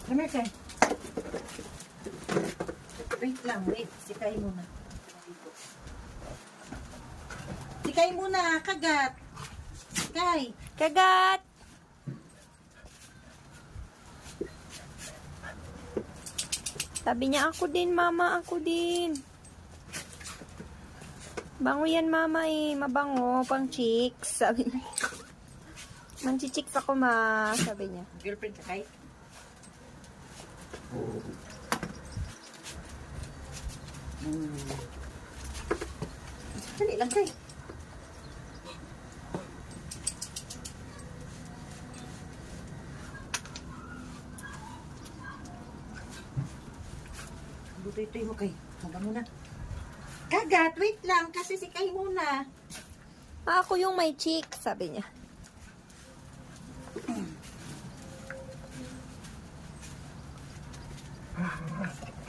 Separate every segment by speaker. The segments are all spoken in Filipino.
Speaker 1: Come here, Kai. Wait lang, wait. Sikain muna. Sikain muna, kagat. Kai.
Speaker 2: Kagat! Sabi niya, ako din, mama, ako din. Bango yan, mama eh. Mabango, pang chicks. Sabi niya. Manchi-chicks ako, ma. Sabi niya.
Speaker 1: Girlfriend ka, Kai? Dali lang, Kai. Butoy-toy mo, Kai. Hanggang muna. Kagat, wait lang. Kasi si Kai muna.
Speaker 2: Ako yung may chicks, sabi niya.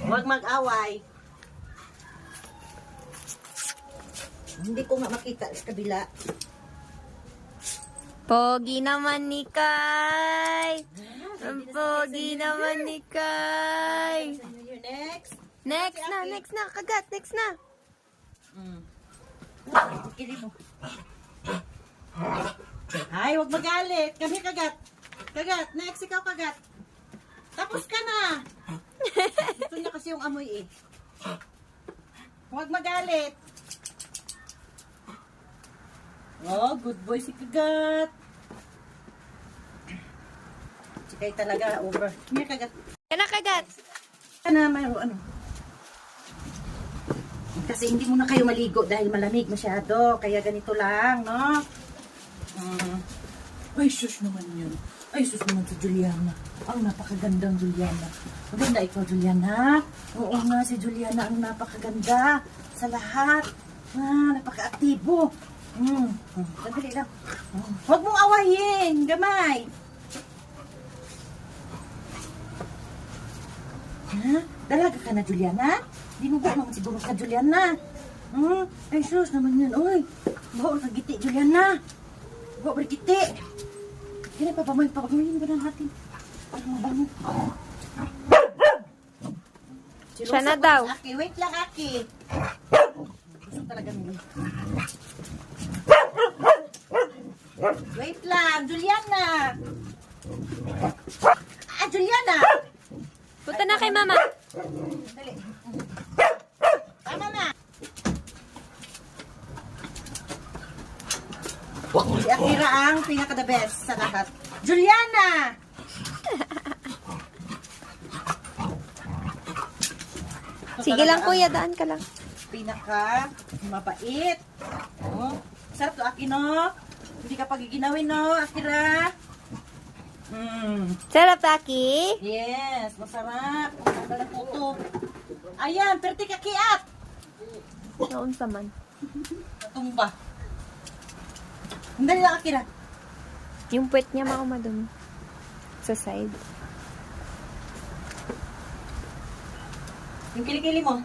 Speaker 1: Huwag mag-away. Hindi ko nga makita sa kabila.
Speaker 2: Pogi naman ni Kai. Ang pogi naman ni Kai.
Speaker 1: Next.
Speaker 2: Next na, next na. Kagat, next na.
Speaker 1: Kili mo. Ay, huwag magalit. Kami kagat. Kagat. Next, ikaw kagat. Tapos ka na. Gusto niya kasi yung amoy eh. Huwag magalit. Oh, good boy si kagat. Si Kai talaga over. Kami kagat.
Speaker 2: Yan na, kagat.
Speaker 1: Na mayroon ano. Kasi hindi mo na kayo maligo dahil malamig masyado. Kaya ganito lang, no? Ay, sus naman yun. Ay, sus naman si Juliana. Ang napakagandang Juliana. Maganda ikaw, Juliana. Oo nga, si Juliana ang napakaganda sa lahat. Napaka-aktibo. Sandali lang. Huwag mong awayin. Gamay. Ha? Dalaga ka na, Juliana? Dinugo naman siguro ka, Juliana. Ay, sus naman yun. Uy, bawa ka giti, Juliana. Bawa bergiti. Kaya papamayin ba na natin? Para mabango.
Speaker 2: Siya na daw.
Speaker 1: Aki, wait lang, Aki. Gusto talaga nila. Wait lang, Juliana. Juliana.
Speaker 2: Punta na kay mama.
Speaker 1: Dali. Tama na. Si Akira ang pinaka-the best sa lahat. Juliana!
Speaker 2: Sige lang, kuya. Daan ka lang.
Speaker 1: Mabait. Oh, sarap to, Aki, no? Hindi ka pagiginawin, no, Akira?
Speaker 2: Sarap, Taki.
Speaker 1: Yes, masarap. Ang ganda ng puto. Ayan, perti kakiat.
Speaker 2: Noon sa man.
Speaker 1: Tumba. Ang dali lang, Akira.
Speaker 2: Yung puwet niya maumadumi. Sa side.
Speaker 1: Yung kilikili mo.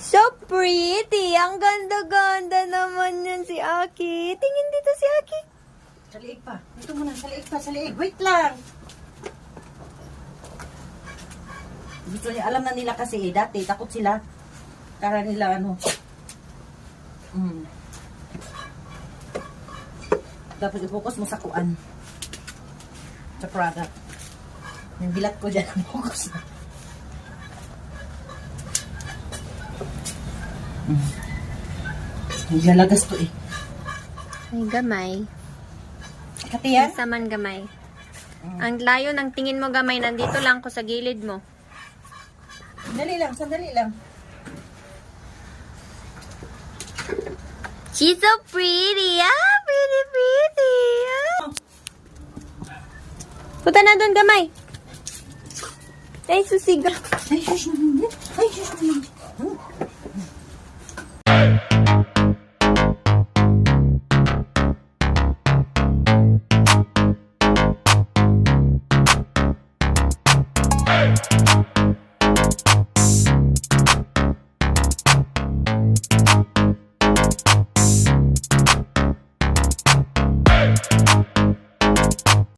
Speaker 2: So pretty! Ang ganda-ganda naman yan si Aki. Tingin dito si Aki.
Speaker 1: Sa liig pa. Dito muna, sa liig pa, sa liig. Wait lang. Gusto niya, alam na nila kasi eh, dati, takot sila. Kara nila, ano. Dapat i-focus mo sa kuan. Sa product. Yung bilat ko dyan, focus na. Hindi lalagas to eh.
Speaker 2: Ay, gamay.
Speaker 1: Katiyan?
Speaker 2: Sa man gamay. Ang layo ng tingin mo gamay, nandito lang ko sa gilid mo.
Speaker 1: Sandali lang, sandali lang.
Speaker 2: She's so pretty. Ah, pretty, pretty. Ah. Punta na doon, gamay. Ay, susiga.
Speaker 1: Ay, shush naman. Ay, shush naman.